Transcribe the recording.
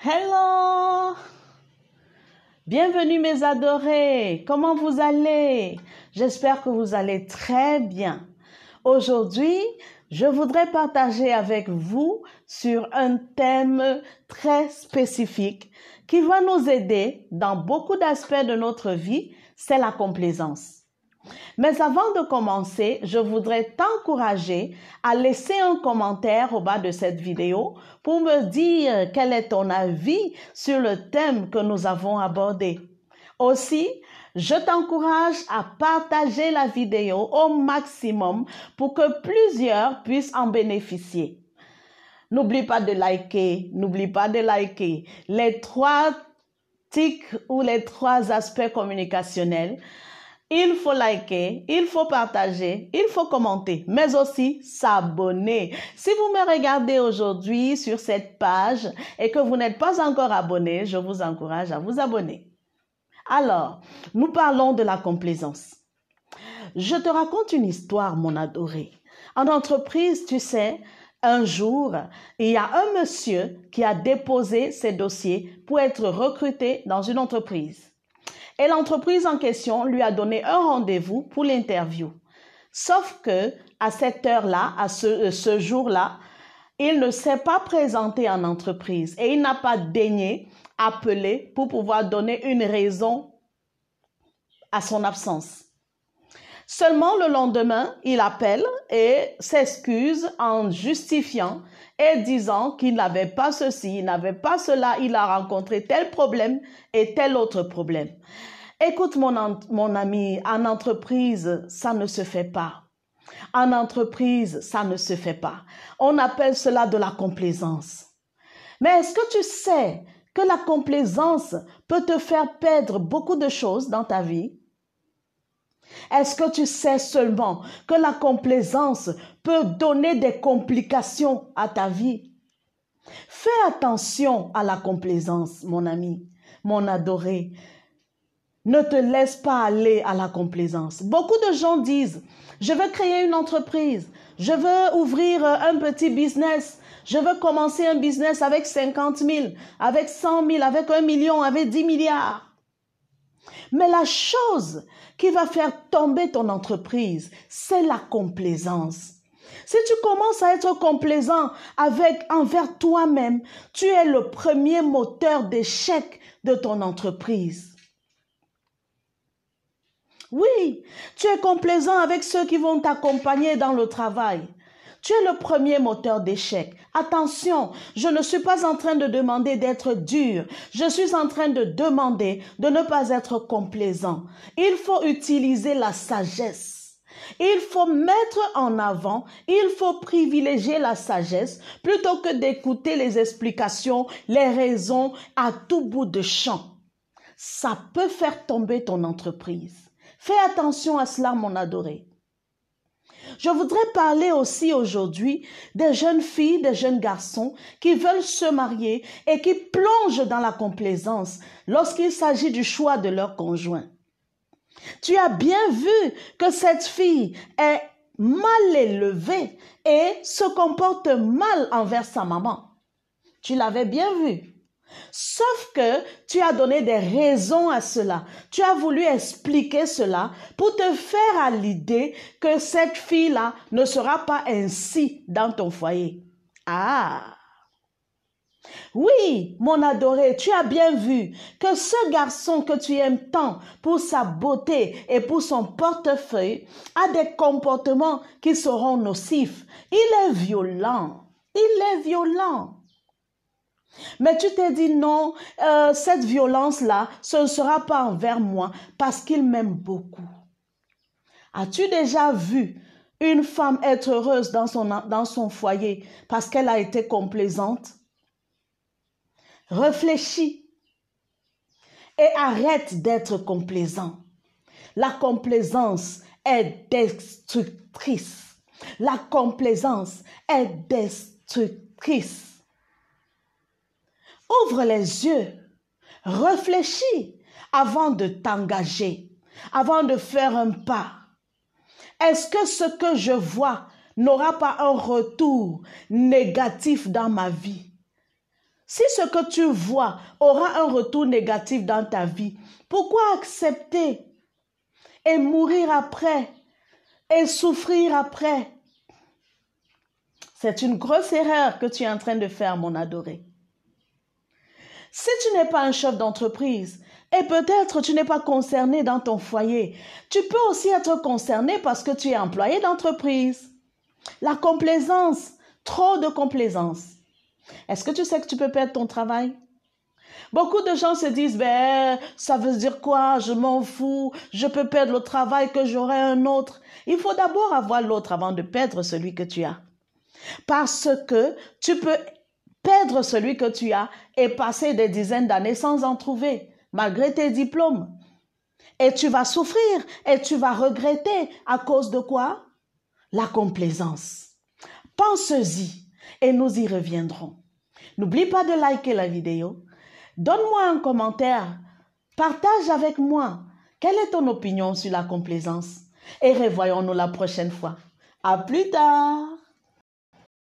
Hello! Bienvenue mes adorés! Comment vous allez? J'espère que vous allez très bien. Aujourd'hui, je voudrais partager avec vous sur un thème très spécifique qui va nous aider dans beaucoup d'aspects de notre vie, c'est la complaisance. Mais avant de commencer, je voudrais t'encourager à laisser un commentaire au bas de cette vidéo pour me dire quel est ton avis sur le thème que nous avons abordé. Aussi, je t'encourage à partager la vidéo au maximum pour que plusieurs puissent en bénéficier. N'oublie pas de liker, les 3 tics ou les 3 aspects communicationnels. Il faut liker, il faut partager, il faut commenter, mais aussi s'abonner. Si vous me regardez aujourd'hui sur cette page et que vous n'êtes pas encore abonné, je vous encourage à vous abonner. Alors, nous parlons de la complaisance. Je te raconte une histoire, mon adoré. En entreprise, tu sais, un jour, il y a un monsieur qui a déposé ses dossiers pour être recruté dans une entreprise. Et l'entreprise en question lui a donné un rendez-vous pour l'interview. Sauf que à cette heure-là, à ce jour-là, il ne s'est pas présenté en entreprise et il n'a pas daigné appeler pour pouvoir donner une raison à son absence. Seulement le lendemain, il appelle et s'excuse en justifiant et disant qu'il n'avait pas ceci, il n'avait pas cela, il a rencontré tel problème et tel autre problème. Écoute mon ami, en entreprise, ça ne se fait pas. En entreprise, ça ne se fait pas. On appelle cela de la complaisance. Mais est-ce que tu sais que la complaisance peut te faire perdre beaucoup de choses dans ta vie? Est-ce que tu sais seulement que la complaisance peut donner des complications à ta vie? Fais attention à la complaisance, mon ami, mon adoré. Ne te laisse pas aller à la complaisance. Beaucoup de gens disent, je veux créer une entreprise, je veux ouvrir un petit business, je veux commencer un business avec 50 000, avec 100 000, avec 1 million, avec 10 milliards. Mais la chose qui va faire tomber ton entreprise, c'est la complaisance. Si tu commences à être complaisant envers toi-même, tu es le premier moteur d'échec de ton entreprise. Oui, tu es complaisant avec ceux qui vont t'accompagner dans le travail. Tu es le premier moteur d'échec. Attention, je ne suis pas en train de demander d'être dur. Je suis en train de demander de ne pas être complaisant. Il faut utiliser la sagesse. Il faut mettre en avant, il faut privilégier la sagesse plutôt que d'écouter les explications, les raisons à tout bout de champ. Ça peut faire tomber ton entreprise. Fais attention à cela, mon adoré. Je voudrais parler aussi aujourd'hui des jeunes filles, des jeunes garçons qui veulent se marier et qui plongent dans la complaisance lorsqu'il s'agit du choix de leur conjoint. Tu as bien vu que cette fille est mal élevée et se comporte mal envers sa maman. Tu l'avais bien vu. Sauf que tu as donné des raisons à cela. Tu as voulu expliquer cela pour te faire à l'idée que cette fille-là ne sera pas ainsi dans ton foyer. Ah! Oui, mon adoré, tu as bien vu que ce garçon que tu aimes tant pour sa beauté et pour son portefeuille a des comportements qui seront nocifs. Il est violent. Il est violent. Mais tu t'es dit non, cette violence-là, ce ne sera pas envers moi parce qu'il m'aime beaucoup. As-tu déjà vu une femme être heureuse dans son foyer parce qu'elle a été complaisante? Réfléchis et arrête d'être complaisant. La complaisance est destructrice. La complaisance est destructrice. Ouvre les yeux, réfléchis avant de t'engager, avant de faire un pas. Est-ce que ce que je vois n'aura pas un retour négatif dans ma vie? Si ce que tu vois aura un retour négatif dans ta vie, pourquoi accepter et mourir après et souffrir après? C'est une grosse erreur que tu es en train de faire, mon adoré. Si tu n'es pas un chef d'entreprise et peut-être tu n'es pas concerné dans ton foyer, tu peux aussi être concerné parce que tu es employé d'entreprise. La complaisance, trop de complaisance. Est-ce que tu sais que tu peux perdre ton travail? Beaucoup de gens se disent, ben, ça veut dire quoi? Je m'en fous, je peux perdre le travail que j'aurai un autre. Il faut d'abord avoir l'autre avant de perdre celui que tu as. Parce que tu peux perdre celui que tu as et passer des dizaines d'années sans en trouver, malgré tes diplômes. Et tu vas souffrir et tu vas regretter à cause de quoi? La complaisance. Pense-y et nous y reviendrons. N'oublie pas de liker la vidéo. Donne-moi un commentaire. Partage avec moi. Quelle est ton opinion sur la complaisance? Et revoyons-nous la prochaine fois. À plus tard.